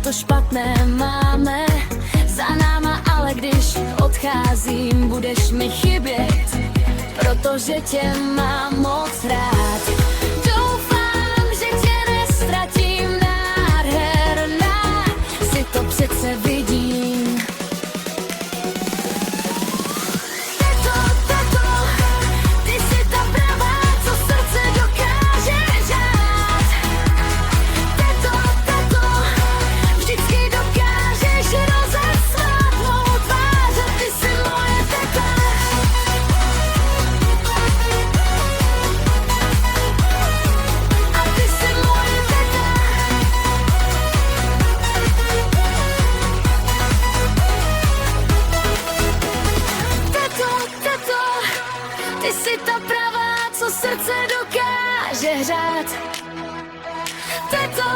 to špatné máme za náma, ale když odcházím, budeš mi chybět, protože tě mám moc rád. Doufám, že tě nestratím, nádherná, si to přece vidím. Teto, ty jsi ta pravá, co srdce dokáže žát. Teto, vždycky dokážeš rozesmát mou tvář a ty jsi moje teta. A ty jsi moje teta. Teto, ty jsi ta pravá, co srdce dokáže hřát. Teto,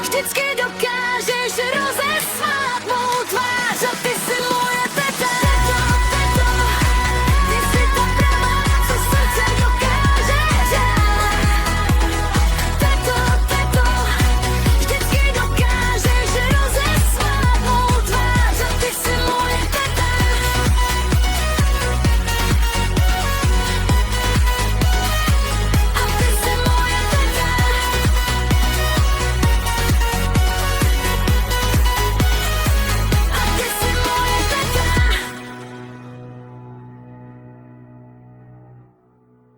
vždycky dokážeš rozesmát mou tvář a ty